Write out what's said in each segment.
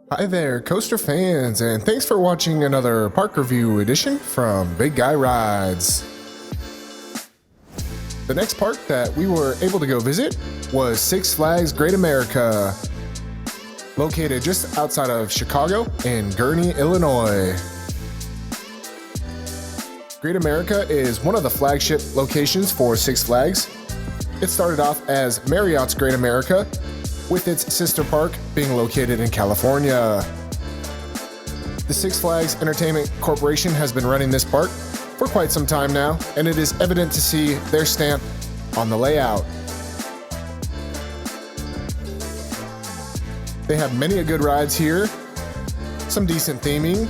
Hi there, coaster fans, and thanks for watching another park review edition from Big Guy Rides. The next park that we were able to go visit was Six Flags Great America, located just outside of Chicago in Gurnee, Illinois. Great America is one of the flagship locations for Six Flags. It started off as Marriott's Great America, with its sister park being located in California. The Six Flags Entertainment Corporation has been running this park for quite some time now, and it is evident to see their stamp on the layout. They have many good rides here, some decent theming,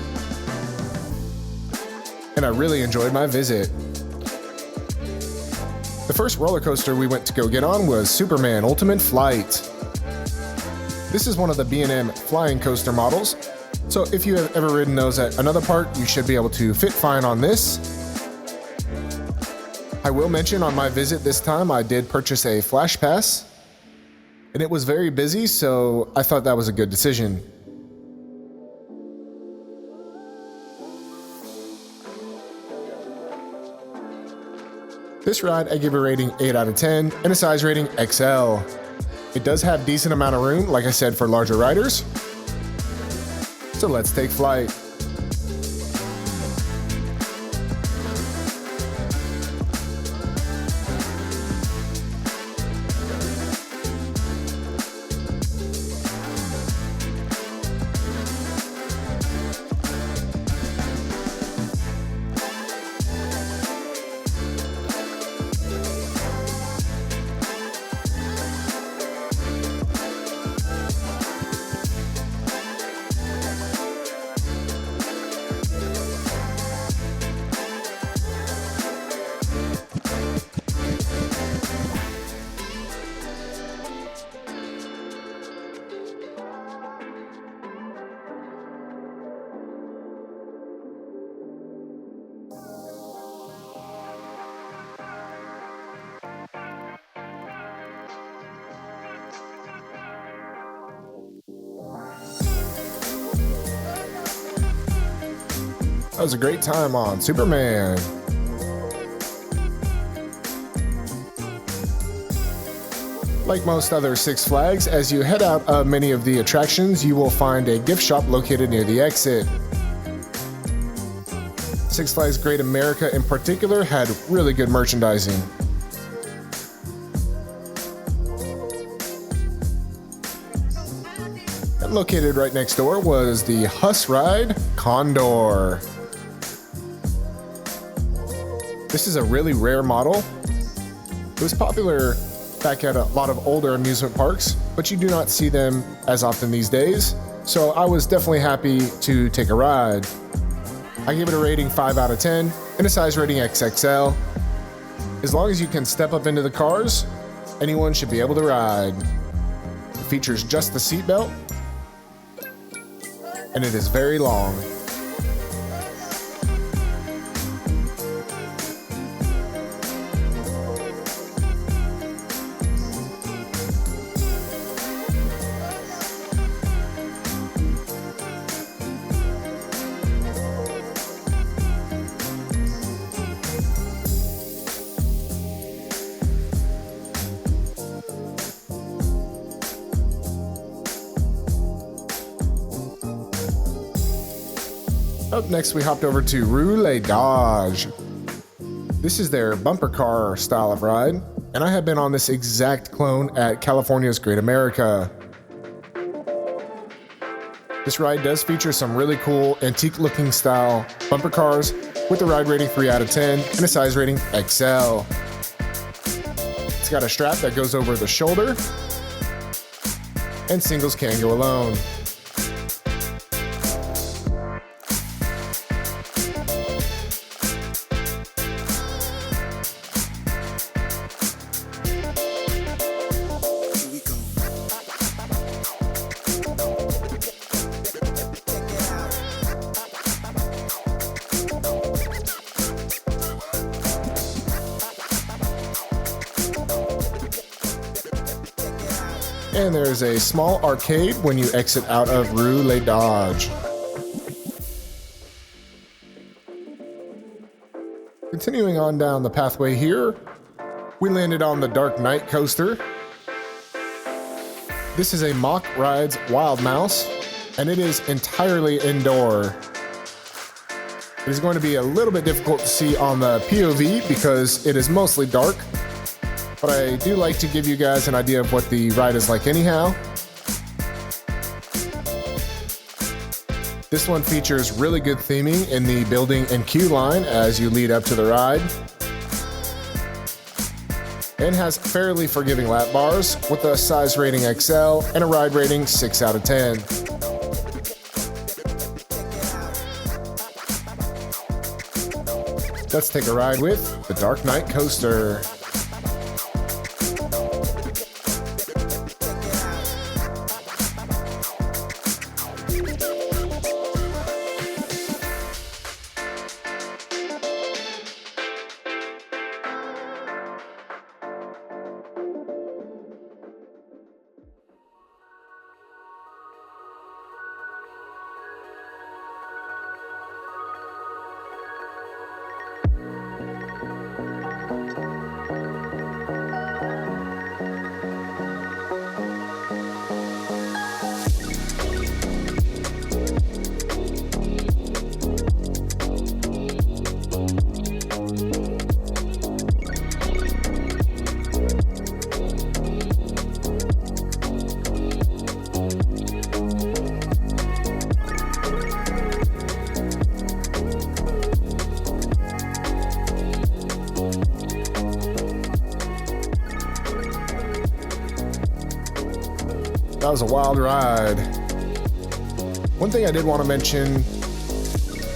and I really enjoyed my visit. The first roller coaster we went to go get on was Superman Ultimate Flight. This is one of the B&M flying coaster models, so if you have ever ridden those at another park, you should be able to fit fine on this. I will mention on my visit this time, I did purchase a Flash Pass, and it was very busy, so I thought that was a good decision. This ride, I give a rating 8 out of 10 and a size rating XL. It does have decent amount of room, like I said, for larger riders. So let's take flight. That was a great time on Superman. Like most other Six Flags, as you head out of many of the attractions, you will find a gift shop located near the exit. Six Flags Great America in particular had really good merchandising. And located right next door was the Huss ride, Condor. This is a really rare model. It was popular back at a lot of older amusement parks, but you do not see them as often these days, so I was definitely happy to take a ride. I gave it a rating 5 out of 10 and a size rating XXL. As long as you can step up into the cars, anyone should be able to ride. It features just the seatbelt, and it is very long. Up next, we hopped over to Rue Le Dodge. This is their bumper car style of ride, and I have been on this exact clone at California's Great America. This ride does feature some really cool antique looking style bumper cars with a ride rating 3 out of 10 and a size rating XL. It's got a strap that goes over the shoulder, and singles can go alone. And there's a small arcade when you exit out of Rue Le Dodge. Continuing on down the pathway here, we landed on the Dark Knight coaster. This is a Mock Rides Wild Mouse, and it is entirely indoor. It is going to be a little bit difficult to see on the POV because it is mostly dark, but I do like to give you guys an idea of what the ride is like anyhow. This one features really good theming in the building and queue line as you lead up to the ride, and has fairly forgiving lap bars with a size rating XL and a ride rating 6 out of 10. Let's take a ride with the Dark Knight coaster. That was a wild ride. One thing I did want to mention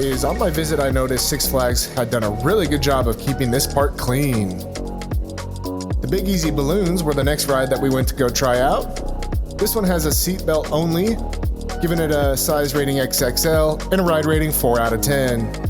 is on my visit I noticed Six Flags had done a really good job of keeping this park clean. The Big Easy Balloons were the next ride that we went to go try out. This one has a seatbelt only, giving it a size rating XXL and a ride rating 4 out of 10.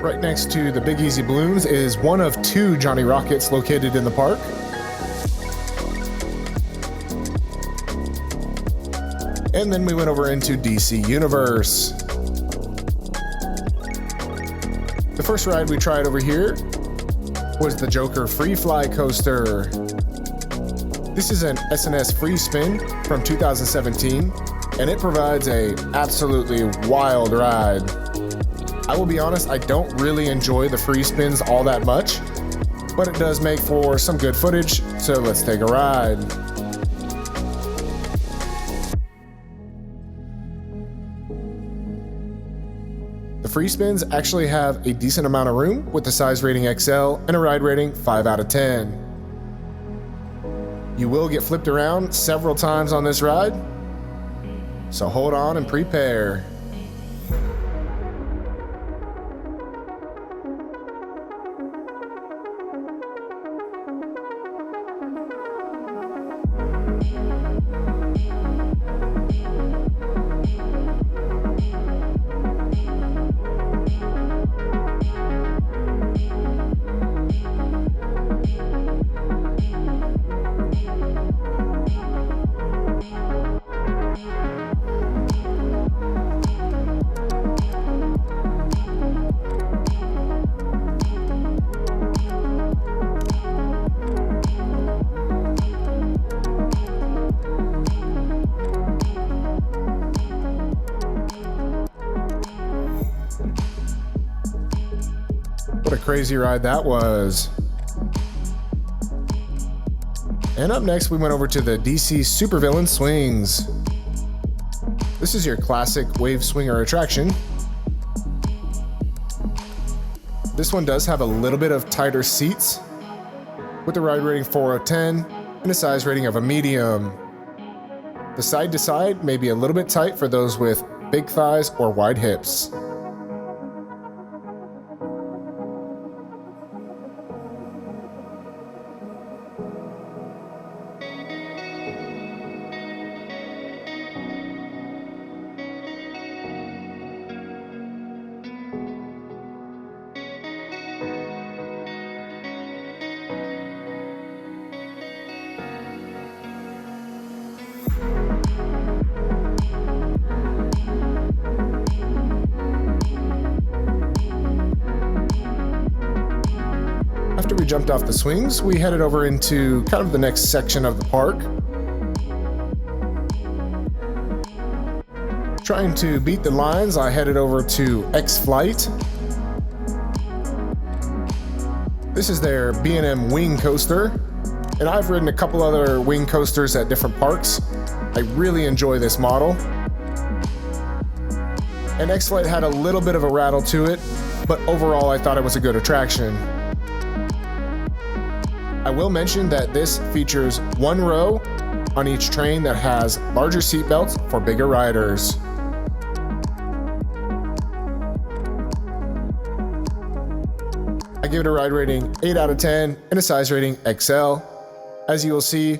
Right next to the Big Easy Balloons is one of 2 Johnny Rockets located in the park. And then we went over into DC Universe. The first ride we tried over here was the Joker Free Fly Coaster. This is an SNS free spin from 2017, and it provides a absolutely wild ride. I will be honest, I don't really enjoy the free spins all that much, but it does make for some good footage, so let's take a ride. The free spins actually have a decent amount of room with a size rating XL and a ride rating 5 out of 10. You will get flipped around several times on this ride, so hold on and prepare. What a crazy ride that was. And up next, we went over to the DC Supervillain Swings. This is your classic wave swinger attraction. This one does have a little bit of tighter seats with a ride rating 4 out of 10 and a size rating of a medium. The side to side may be a little bit tight for those with big thighs or wide hips. After we jumped off the swings, we headed over into kind of the next section of the park. Trying to beat the lines, I headed over to X-Flight. This is their B&M wing coaster, and I've ridden a couple other wing coasters at different parks. I really enjoy this model. And X-Flight had a little bit of a rattle to it, but overall I thought it was a good attraction. I will mention that this features one row on each train that has larger seatbelts for bigger riders. I give it a ride rating 8 out of 10 and a size rating XL. As you will see,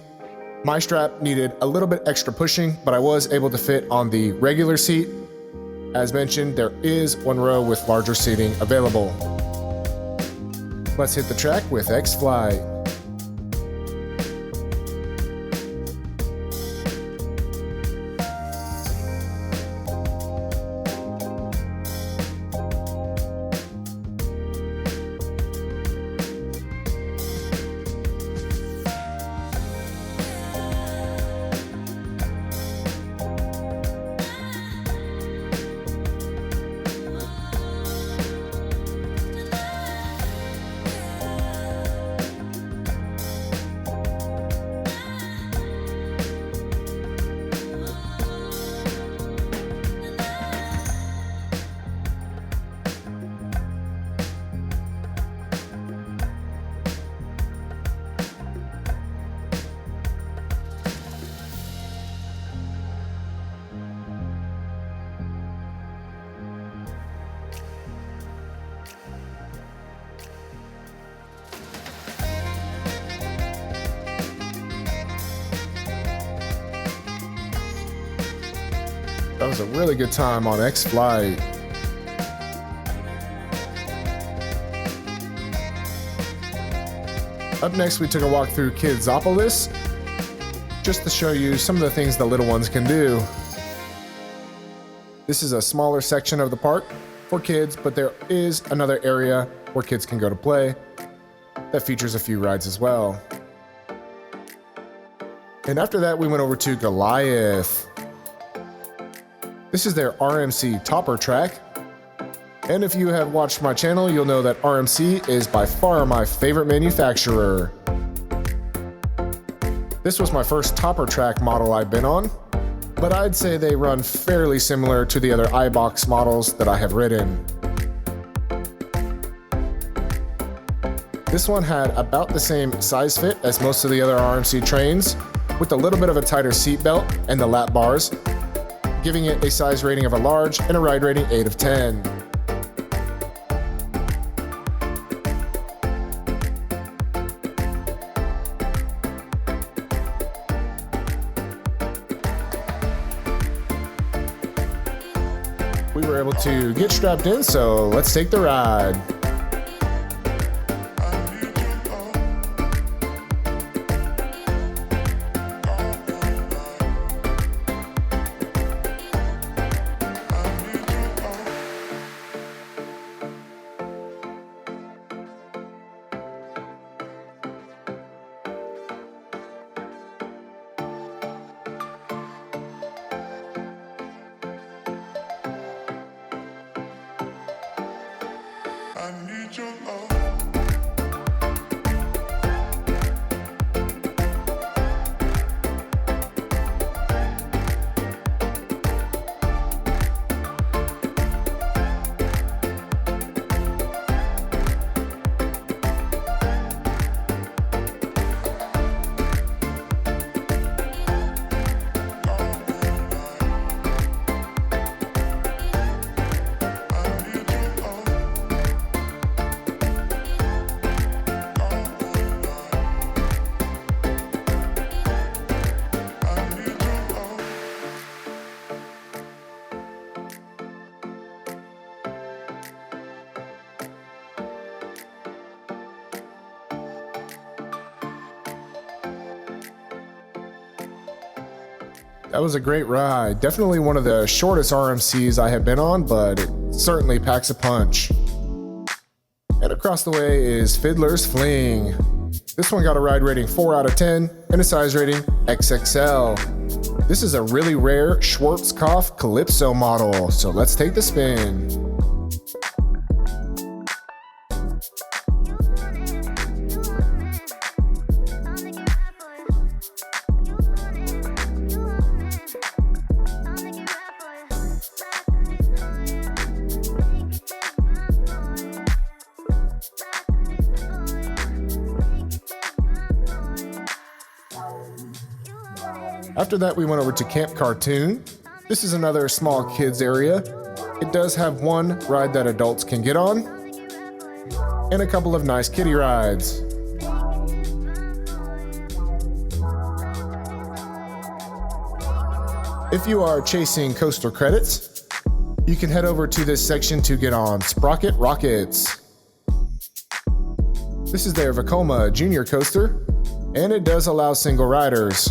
my strap needed a little bit extra pushing, but I was able to fit on the regular seat. As mentioned, there is one row with larger seating available. Let's hit the track with X-Flight. That was a really good time on X-Flight. Up next, we took a walk through Kidzopolis, just to show you some of the things the little ones can do. This is a smaller section of the park for kids, but there is another area where kids can go to play that features a few rides as well. And after that, we went over to Goliath. This is their RMC topper track. And if you have watched my channel, you'll know that RMC is by far my favorite manufacturer. This was my first topper track model I've been on, but I'd say they run fairly similar to the other iBox models that I have ridden. This one had about the same size fit as most of the other RMC trains, with a little bit of a tighter seat belt and the lap bars, giving it a size rating of a large and a ride rating 8 of 10. We were able to get strapped in, so let's take the ride. That was a great ride. Definitely one of the shortest RMCs I have been on, but it certainly packs a punch. And across the way is Fiddler's Fling. This one got a ride rating 4 out of 10 and a size rating XXL. This is a really rare Schwarzkopf Calypso model, so let's take the spin. After that, we went over to Camp Cartoon. This is another small kids area. It does have one ride that adults can get on, and a couple of nice kiddie rides. If you are chasing coaster credits, you can head over to this section to get on Sprocket Rockets. This is their Vekoma Junior coaster, and it does allow single riders.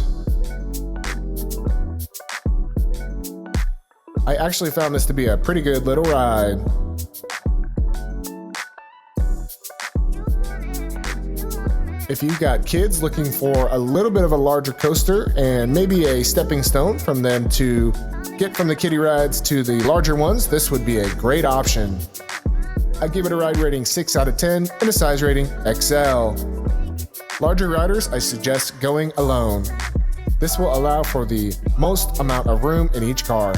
I actually found this to be a pretty good little ride. If you've got kids looking for a little bit of a larger coaster and maybe a stepping stone from them to get from the kiddie rides to the larger ones, this would be a great option. I give it a ride rating 6 out of 10 and a size rating XL. Larger riders, I suggest going alone. This will allow for the most amount of room in each car.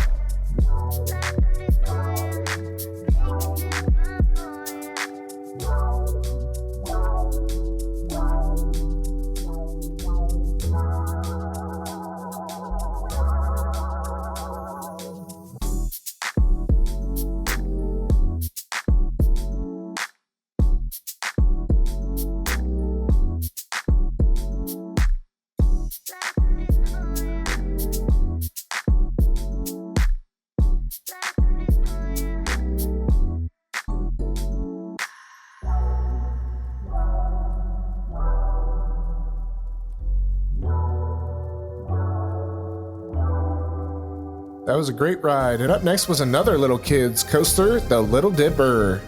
That was a great ride. And up next was another little kids coaster, the Little Dipper.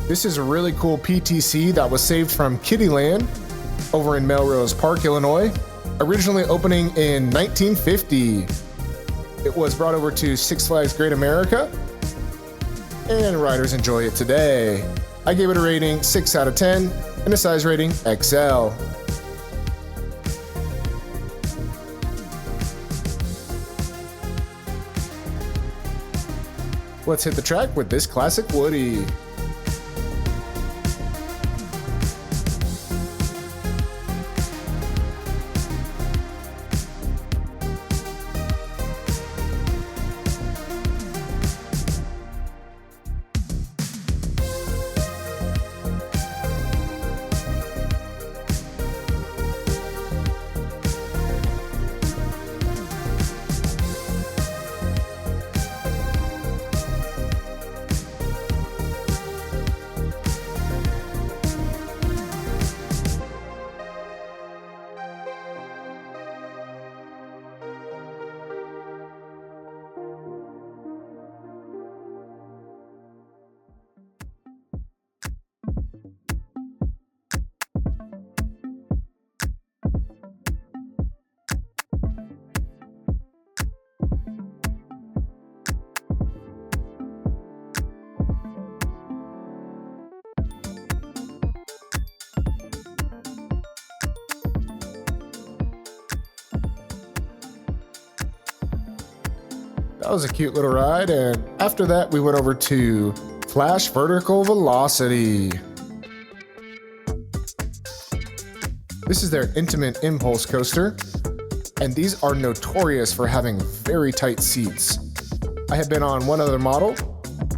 This is a really cool PTC that was saved from Kiddieland over in Melrose Park, Illinois, originally opening in 1950. It was brought over to Six Flags Great America, and riders enjoy it today. I gave it a rating 6 out of 10 and a size rating XL. Let's hit the track with this classic Woody. That was a cute little ride, and after that we went over to Flash Vertical Velocity. This is their Intimate Impulse coaster, and these are notorious for having very tight seats. I have been on one other model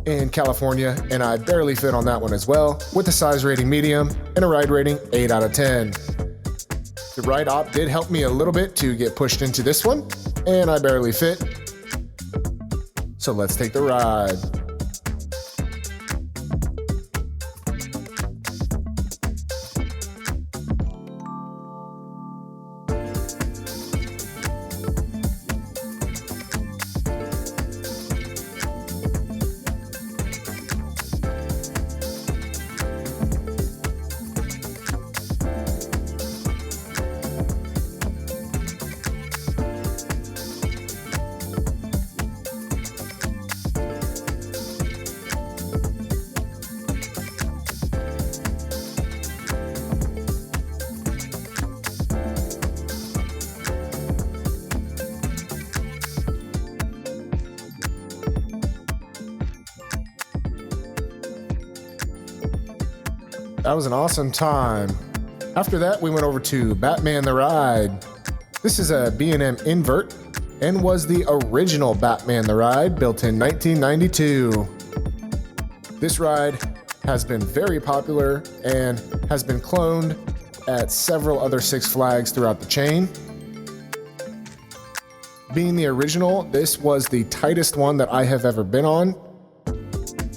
in California, and I barely fit on that one as well, with a size rating medium and a ride rating 8 out of 10. The ride op did help me a little bit to get pushed into this one, and I barely fit. So let's take the ride. That was an awesome time. After that, we went over to Batman the Ride. This is a B&M invert and was the original Batman the Ride, built in 1992. This ride has been very popular and has been cloned at several other Six Flags throughout the chain. Being the original, this was the tightest one that I have ever been on,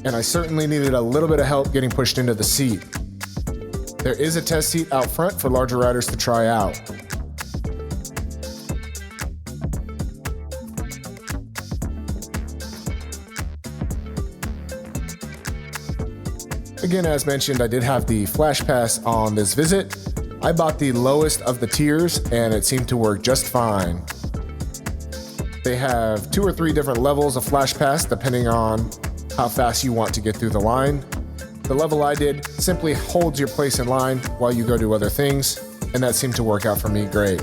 and I certainly needed a little bit of help getting pushed into the seat. There is a test seat out front for larger riders to try out. Again, as mentioned, I did have the Flash Pass on this visit. I bought the lowest of the tiers and it seemed to work just fine. They have 2 or 3 different levels of Flash Pass depending on how fast you want to get through the line. The level I did simply holds your place in line while you go do other things, and that seemed to work out for me great.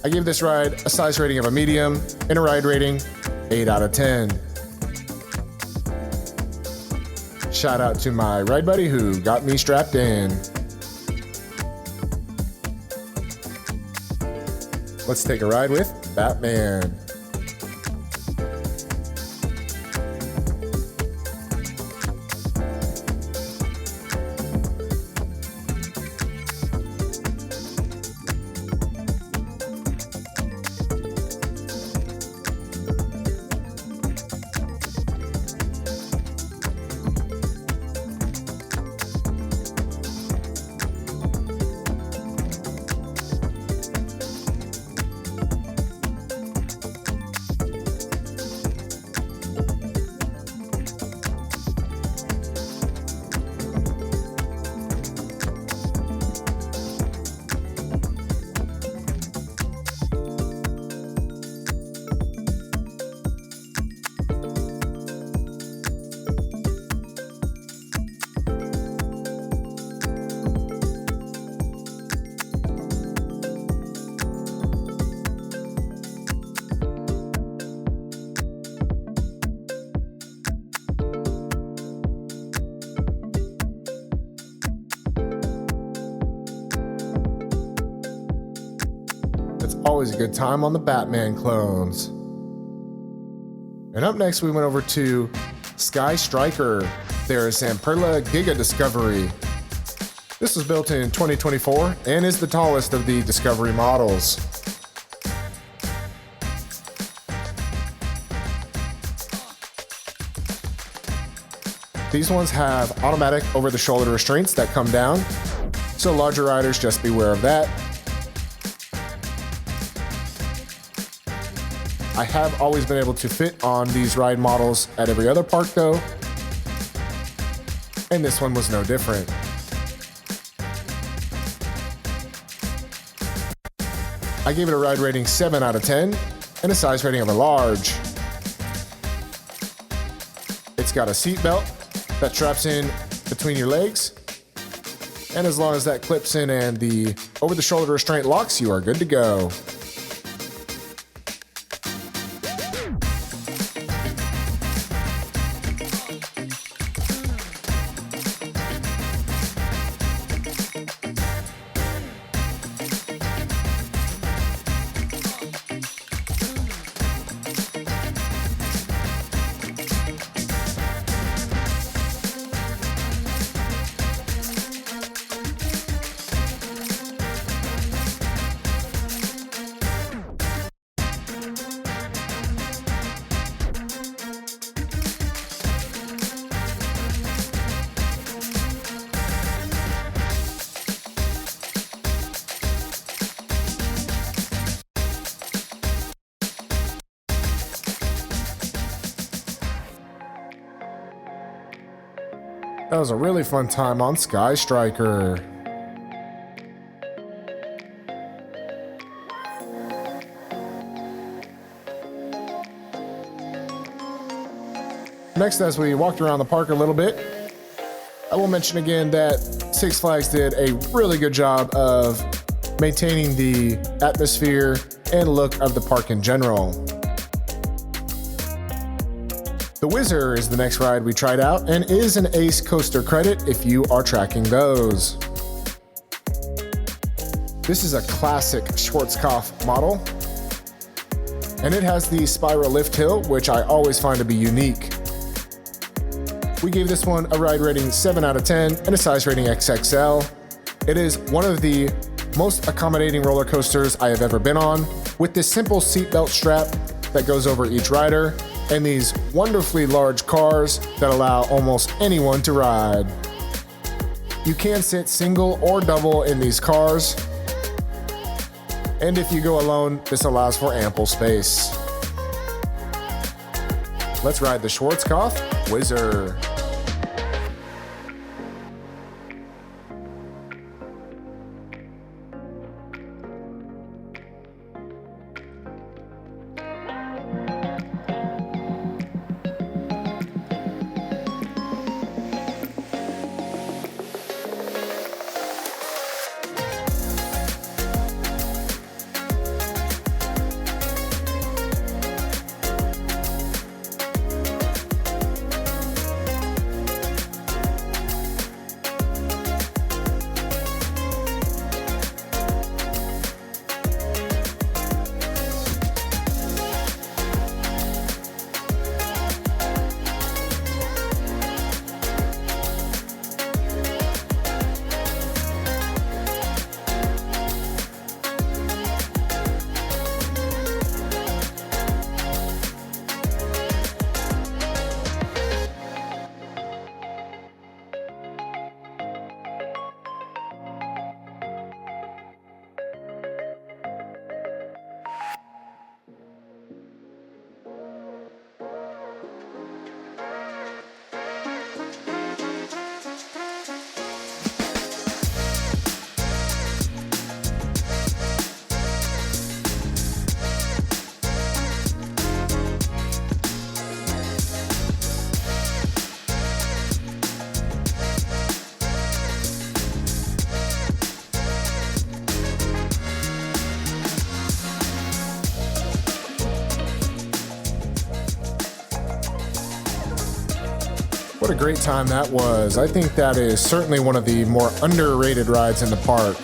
I gave this ride a size rating of a medium and a ride rating 8 out of 10. Shout out to my ride buddy who got me strapped in. Let's take a ride with Batman. Always a good time on the Batman clones. And up next, we went over to Sky Striker. There is Samperla Giga Discovery. This was built in 2024 and is the tallest of the Discovery models. These ones have automatic over-the-shoulder restraints that come down, so larger riders just beware of that. I have always been able to fit on these ride models at every other park though, and this one was no different. I gave it a ride rating 7 out of 10 and a size rating of a large. It's got a seat belt that straps in between your legs, and as long as that clips in and the over-the-shoulder restraint locks, you are good to go. That was a really fun time on Sky Striker. Next, as we walked around the park a little bit, I will mention again that Six Flags did a really good job of maintaining the atmosphere and look of the park in general. The Whizzer is the next ride we tried out and is an ace coaster credit if you are tracking those. This is a classic Schwarzkopf model, and it has the spiral lift hill, which I always find to be unique. We gave this one a ride rating 7 out of 10 and a size rating XXL. It is one of the most accommodating roller coasters I have ever been on, with this simple seatbelt strap that goes over each rider, and these wonderfully large cars that allow almost anyone to ride. You can sit single or double in these cars, and if you go alone, this allows for ample space. Let's ride the Schwarzkopf Whizzer. What a great time that was. I think that is certainly one of the more underrated rides in the park.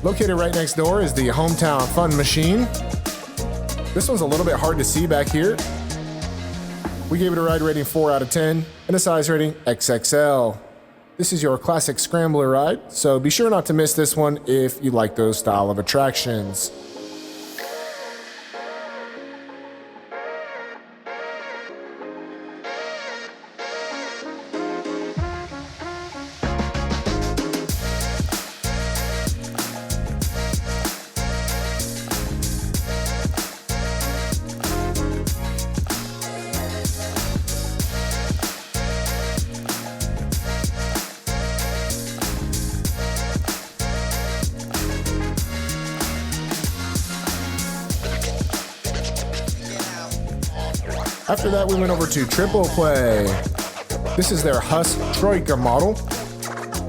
Located right next door is the Hometown Fun Machine. This one's a little bit hard to see back here. We gave it a ride rating 4 out of 10 and a size rating XXL. This is your classic scrambler ride, so be sure not to miss this one if you like those style of attractions. After that, we went over to Triple Play. This is their Huss Troika model,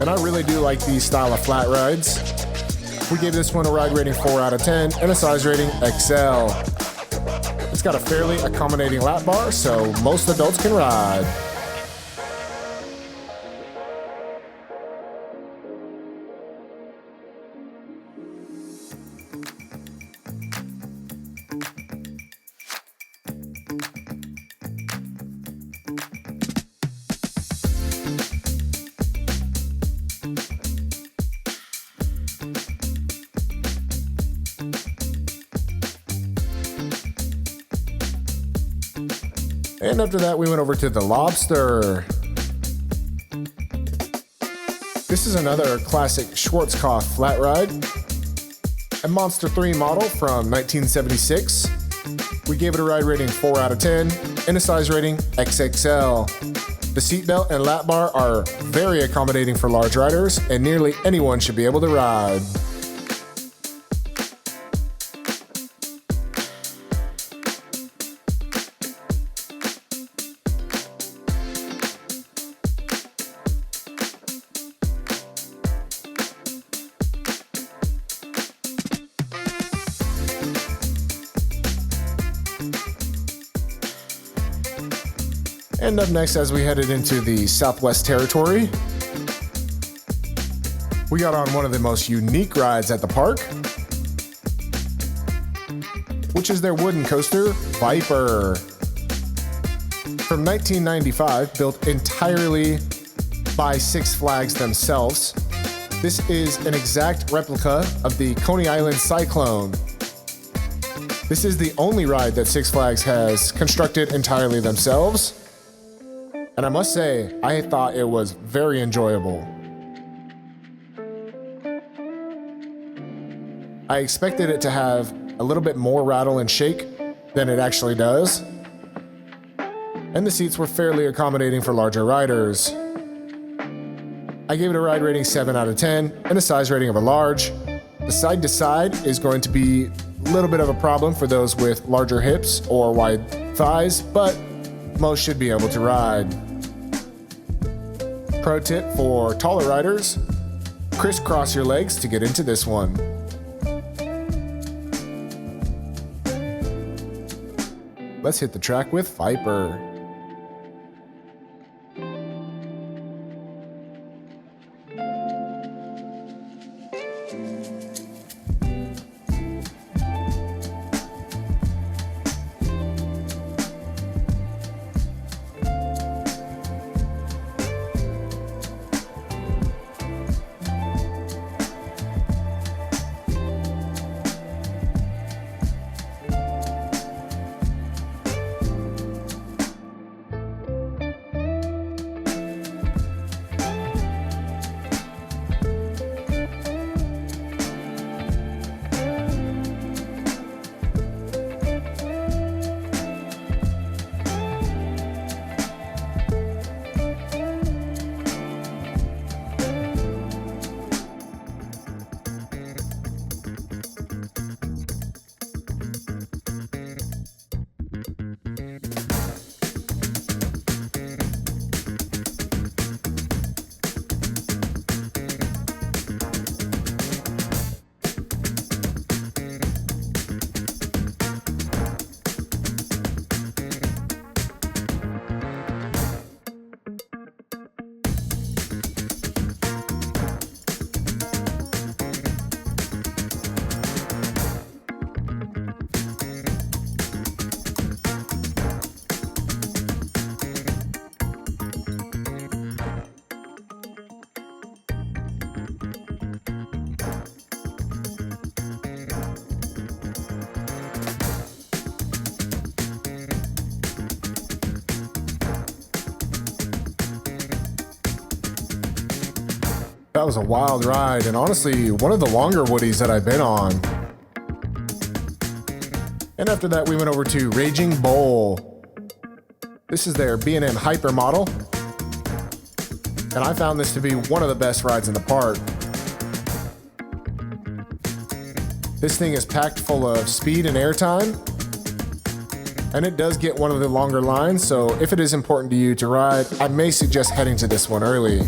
and I really do like these style of flat rides. We gave this one a ride rating 4 out of 10 and a size rating XL. It's got a fairly accommodating lap bar, so most adults can ride. And after that, we went over to the Lobster. This is another classic Schwarzkopf flat ride, a Monster 3 model from 1976. We gave it a ride rating 4 out of 10 and a size rating XXL. The seatbelt and lap bar are very accommodating for large riders, and nearly anyone should be able to ride. And up next, as we headed into the Southwest Territory, we got on one of the most unique rides at the park, which is their wooden coaster, Viper. From 1995, built entirely by Six Flags themselves, this is an exact replica of the Coney Island Cyclone. This is the only ride that Six Flags has constructed entirely themselves, and I must say, I thought it was very enjoyable. I expected it to have a little bit more rattle and shake than it actually does, and the seats were fairly accommodating for larger riders. I gave it a ride rating 7 out of 10 and a size rating of a large. The side to side is going to be a little bit of a problem for those with larger hips or wide thighs, but most should be able to ride. Pro tip for taller riders, crisscross your legs to get into this one. Let's hit the track with Viper. That was a wild ride, and honestly, one of the longer Woodies that I've been on. And after that, we went over to Raging Bull. This is their B&M Hyper model, and I found this to be one of the best rides in the park. This thing is packed full of speed and airtime, and it does get one of the longer lines, so if it is important to you to ride, I may suggest heading to this one early.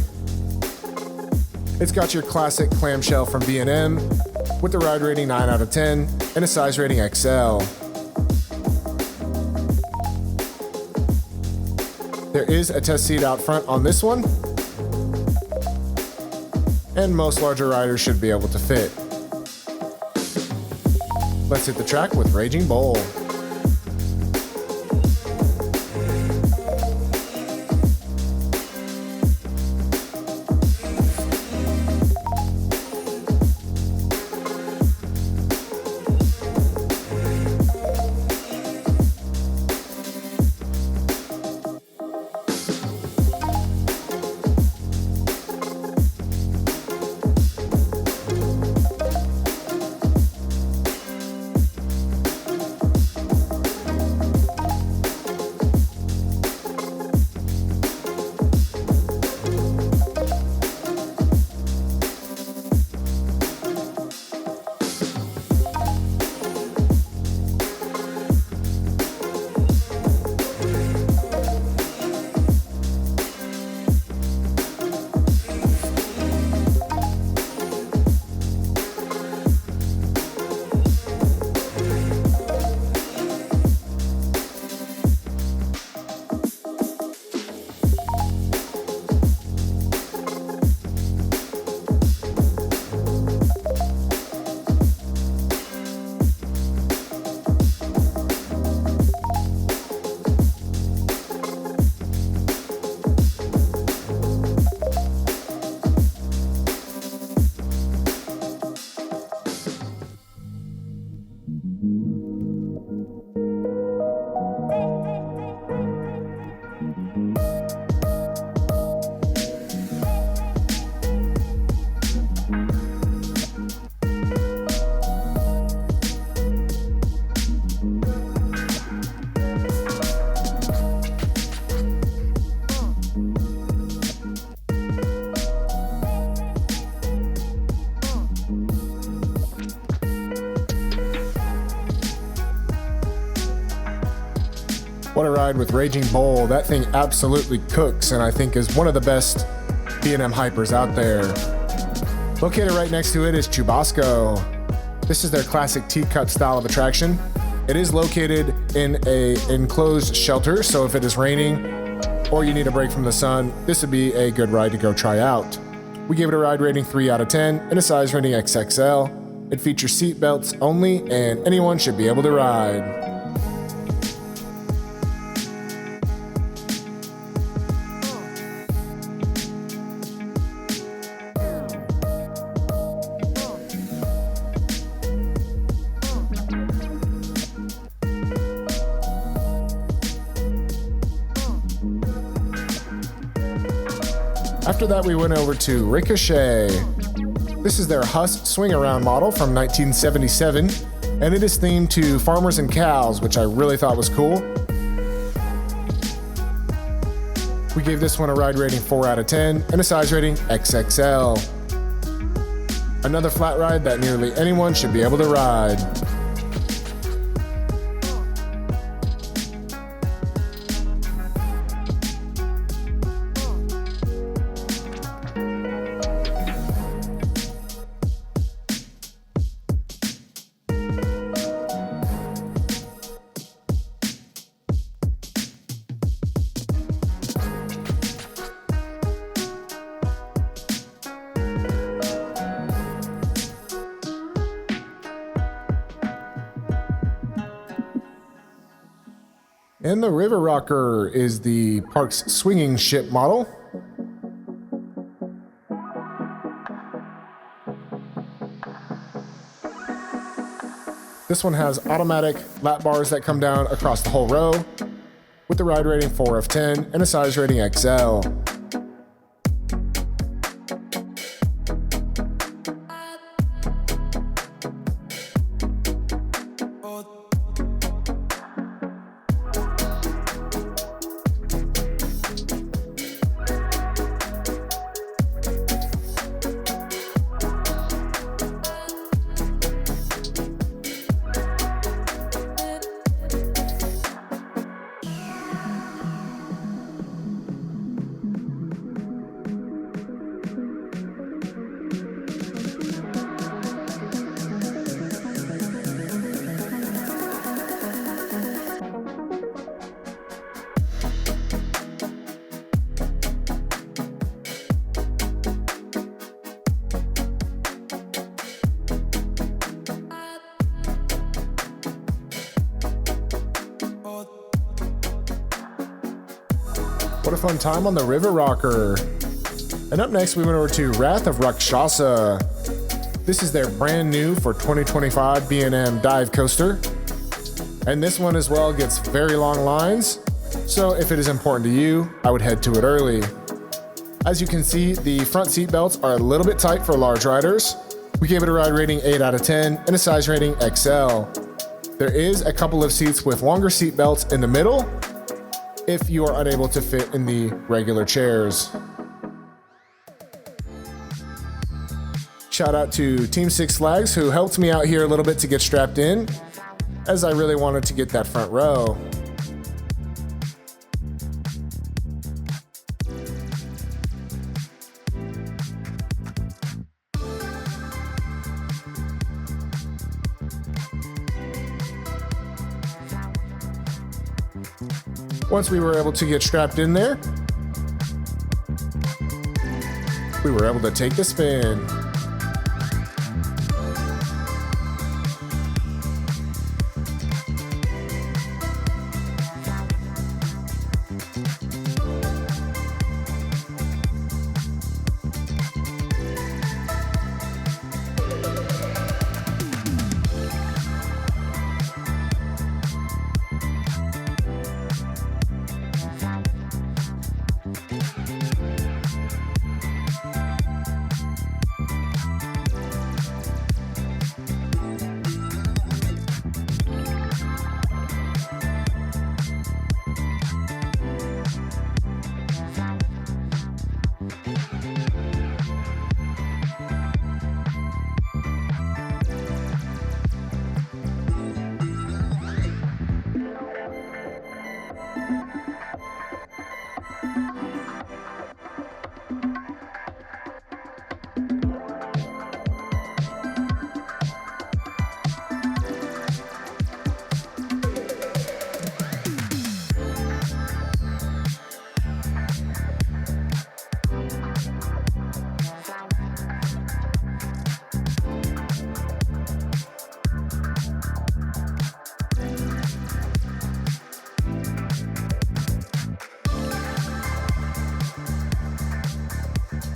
It's got your classic clamshell from B&M with the ride rating 9 out of 10 and a size rating XL. There is a test seat out front on this one, and most larger riders should be able to fit. Let's hit the track with Raging Bull. want to ride with Raging Bull. That thing absolutely cooks and I think is one of the best B&M hypers out there. Located right next to it is Chubasco. This is their classic teacup style of attraction. It is located in an enclosed shelter, so if it is raining or you need a break from the sun, this would be a good ride to go try out. We gave it a ride rating 3 out of 10 and a size rating XXL. It features seat belts only and anyone should be able to ride. After that, we went over to Ricochet. This is their Husk swing around model from 1977, and it is themed to farmers and cows, which I really thought was cool. We gave this one a ride rating 4 out of 10 and a size rating XXL. Another flat ride that nearly anyone should be able to ride. And the River Rocker is the park's swinging ship model. This one has automatic lap bars that come down across the whole row with the ride rating 4 of 10 and a size rating XL. What a fun time on the River Rocker. And up next, we went over to Wrath of Rakshasa. This is their brand new for 2025 B&M dive coaster. And this one as well gets very long lines. So if it is important to you, I would head to it early. As you can see, the front seat belts are a little bit tight for large riders. We gave it a ride rating 8 out of 10 and a size rating XL. There is a couple of seats with longer seat belts in the middle if you are unable to fit in the regular chairs. Shout out to Team Six Flags who helped me out here a little bit to get strapped in, as I really wanted to get that front row. Once we were able to get strapped in there, we were able to take the spin.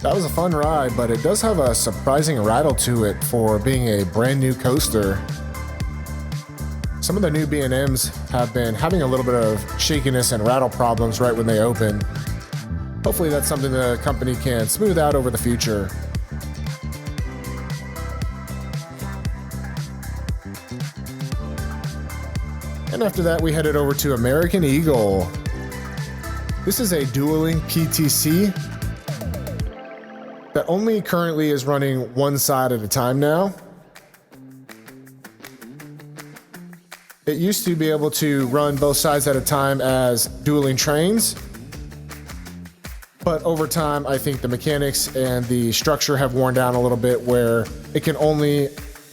That was a fun ride, but it does have a surprising rattle to it for being a brand new coaster. Some of the new B&Ms have been having a little bit of shakiness and rattle problems right when they open. Hopefully that's something the company can smooth out over the future. And after that, we headed over to American Eagle. This is a dueling PTC that only currently is running one side at a time now. It used to be able to run both sides at a time as dueling trains, but over time, I think the mechanics and the structure have worn down a little bit where it can only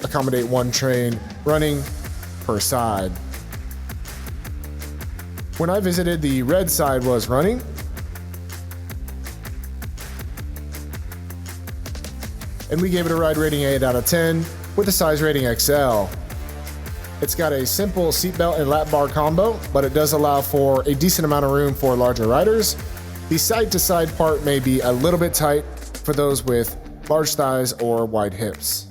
accommodate one train running per side. When I visited, the red side was running. And we gave it a ride rating 8 out of 10 with a size rating XL. It's got a simple seatbelt and lap bar combo, but it does allow for a decent amount of room for larger riders. The side-to-side part may be a little bit tight for those with large thighs or wide hips.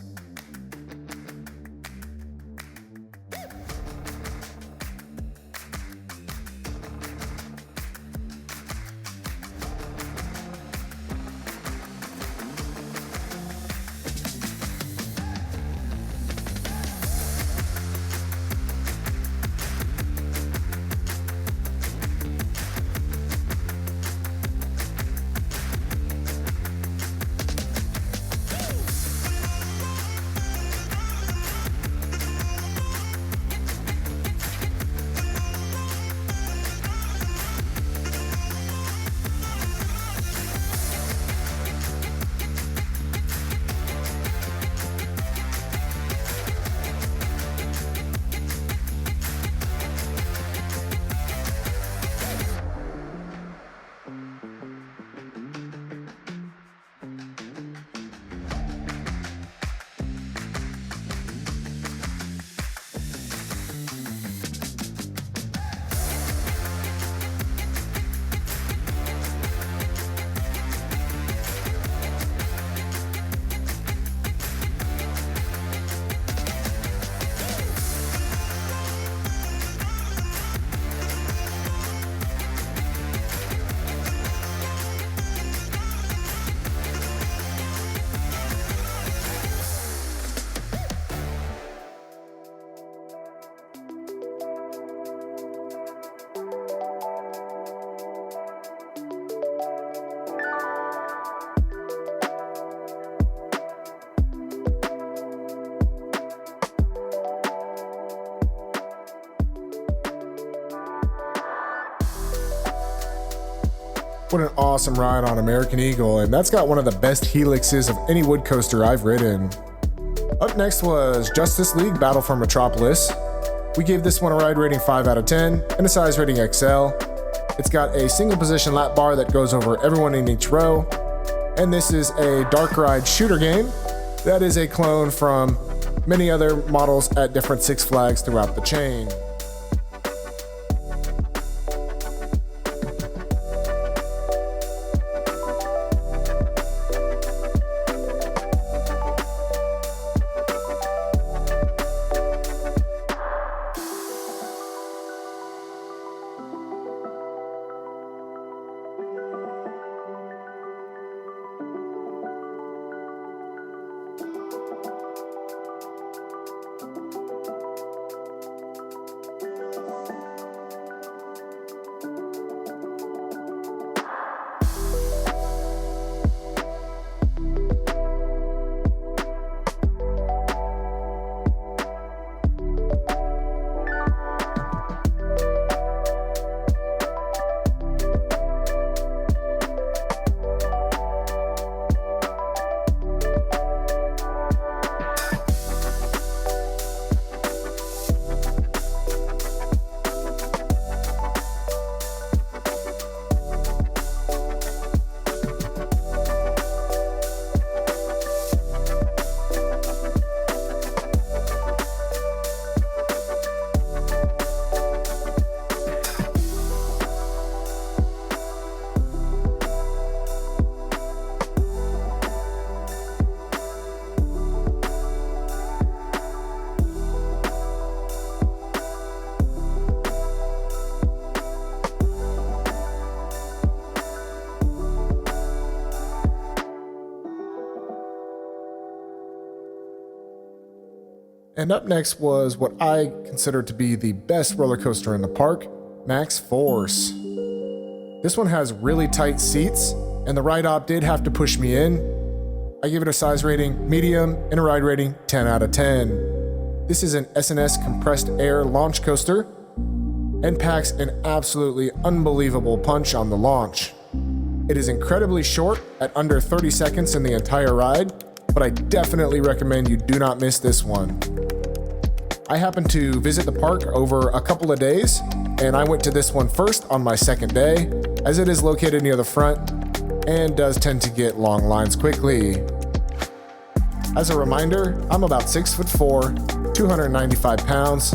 What an awesome ride on American Eagle, and that's got one of the best helixes of any wood coaster I've ridden. Up next was Justice League Battle for Metropolis. We gave this one a ride rating 5 out of 10 and a size rating XL. It's got a single position lap bar that goes over everyone in each row, and this is a dark ride shooter game that is a clone from many other models at different Six Flags throughout the chain. And up next was what I consider to be the best roller coaster in the park, Maxx Force. This one has really tight seats, and the ride op did have to push me in. I give it a size rating medium and a ride rating 10 out of 10. This is an S&S compressed air launch coaster and packs an absolutely unbelievable punch on the launch. It is incredibly short at under 30 seconds in the entire ride, but I definitely recommend you do not miss this one. I happened to visit the park over a couple of days, and I went to this one first on my second day, as it is located near the front and does tend to get long lines quickly. As a reminder, I'm about 6'4", 295 pounds,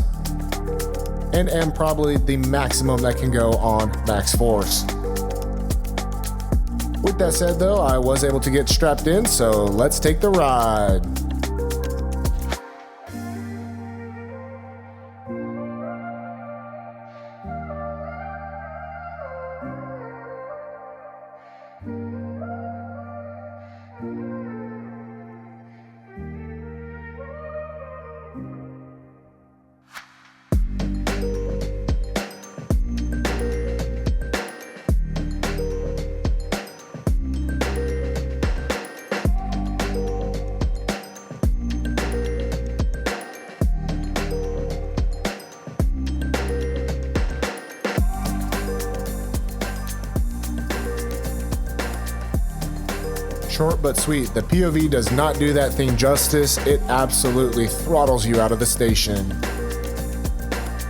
and am probably the maximum that can go on Maxx Force. With that said though, I was able to get strapped in, so let's take the ride. Short but sweet, the POV does not do that thing justice. It absolutely throttles you out of the station.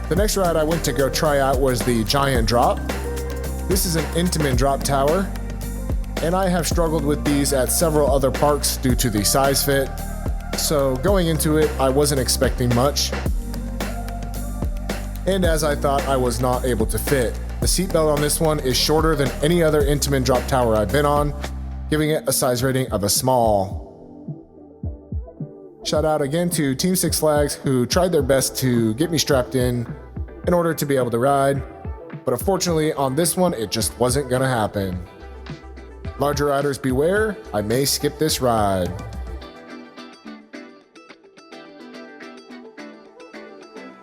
The next ride I went to go try out was the Giant Drop. This is an Intamin drop tower, and I have struggled with these at several other parks due to the size fit. So going into it, I wasn't expecting much. And as I thought, I was not able to fit. The seatbelt on this one is shorter than any other Intamin drop tower I've been on, giving it a size rating of a small. Shout out again to Team Six Flags, who tried their best to get me strapped in order to be able to ride, but unfortunately on this one it just wasn't gonna happen. Larger riders beware, I may skip this ride.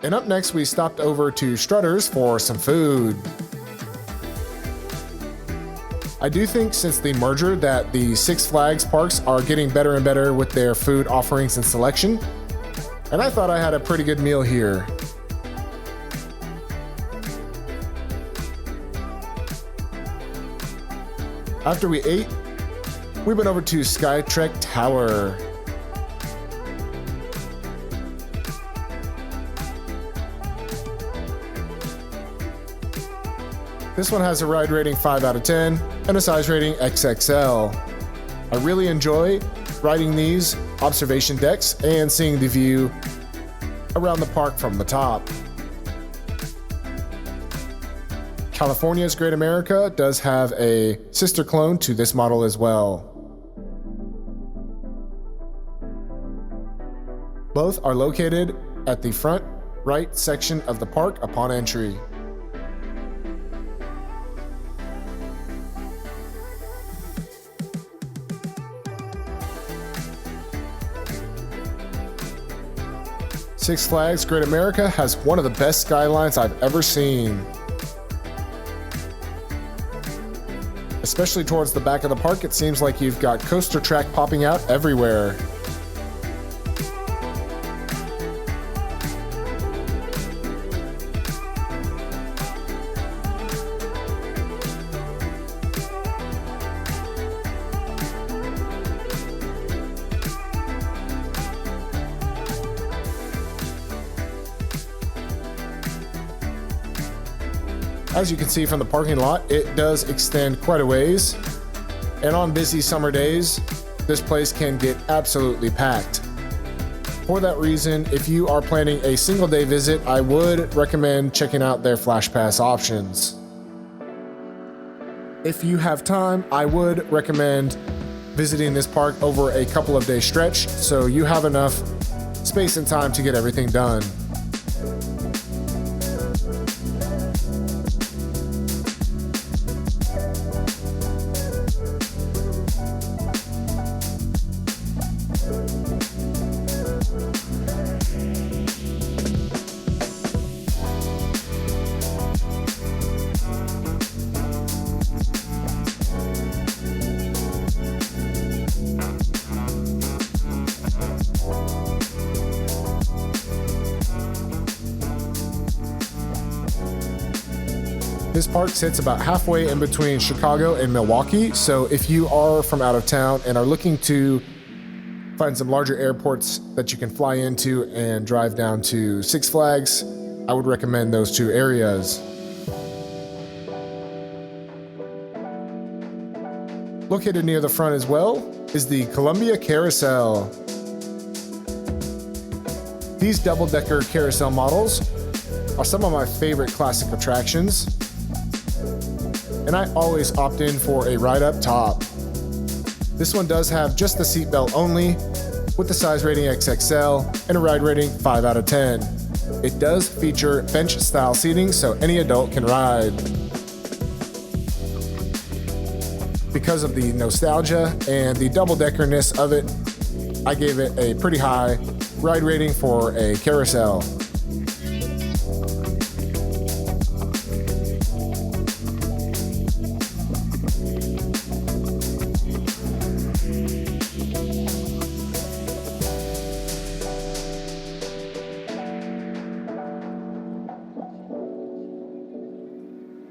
And up next we stopped over to Strutter's for some food. I do think since the merger that the Six Flags parks are getting better and better with their food offerings and selection, and I thought I had a pretty good meal here. After we ate, we went over to Skytrek Tower. This one has a ride rating 5 out of 10 and a size rating XXL. I really enjoy riding these observation decks and seeing the view around the park from the top. California's Great America does have a sister clone to this model as well. Both are located at the front right section of the park upon entry. Six Flags Great America has one of the best skylines I've ever seen. Especially towards the back of the park, it seems like you've got coaster track popping out everywhere. As you can see from the parking lot, it does extend quite a ways, and on busy summer days, this place can get absolutely packed. For that reason, if you are planning a single day visit, I would recommend checking out their Flash Pass options. If you have time, I would recommend visiting this park over a couple of days stretch, so you have enough space and time to get everything done. This park sits about halfway in between Chicago and Milwaukee, so if you are from out of town and are looking to find some larger airports that you can fly into and drive down to Six Flags, I would recommend those two areas. Located near the front as well is the Columbia Carousel. These double-decker carousel models are some of my favorite classic attractions, and I always opt in for a ride up top. This one does have just the seatbelt only, with the size rating XXL and a ride rating 5 out of 10. It does feature bench style seating, so any adult can ride. Because of the nostalgia and the double-deckerness of it, I gave it a pretty high ride rating for a carousel.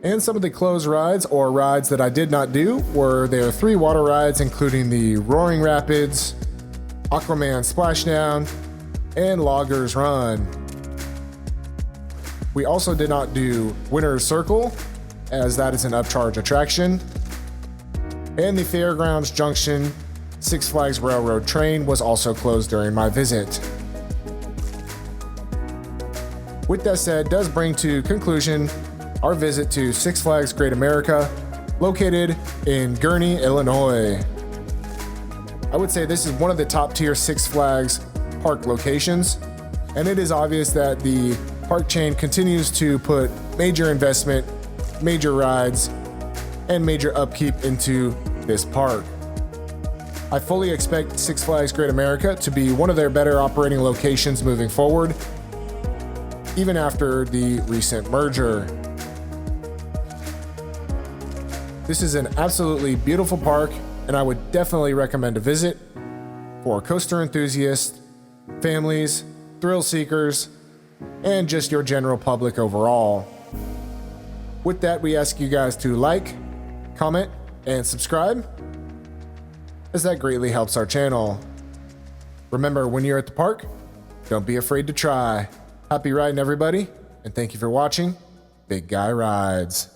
And some of the closed rides, or rides that I did not do, were their 3 water rides, including the Roaring Rapids, Aquaman Splashdown, and Loggers Run. We also did not do Winner's Circle, as that is an upcharge attraction. And the Fairgrounds Junction Six Flags Railroad Train was also closed during my visit. With that said, does bring to conclusion our visit to Six Flags Great America, located in Gurnee, Illinois. I would say this is one of the top tier Six Flags park locations, and it is obvious that the park chain continues to put major investment, major rides, and major upkeep into this park. I fully expect Six Flags Great America to be one of their better operating locations moving forward, even after the recent merger. This is an absolutely beautiful park, and I would definitely recommend a visit for coaster enthusiasts, families, thrill seekers, and just your general public overall. With that, we ask you guys to like, comment, and subscribe, as that greatly helps our channel. Remember, when you're at the park, don't be afraid to try. Happy riding, everybody, and thank you for watching Big Guy Rides.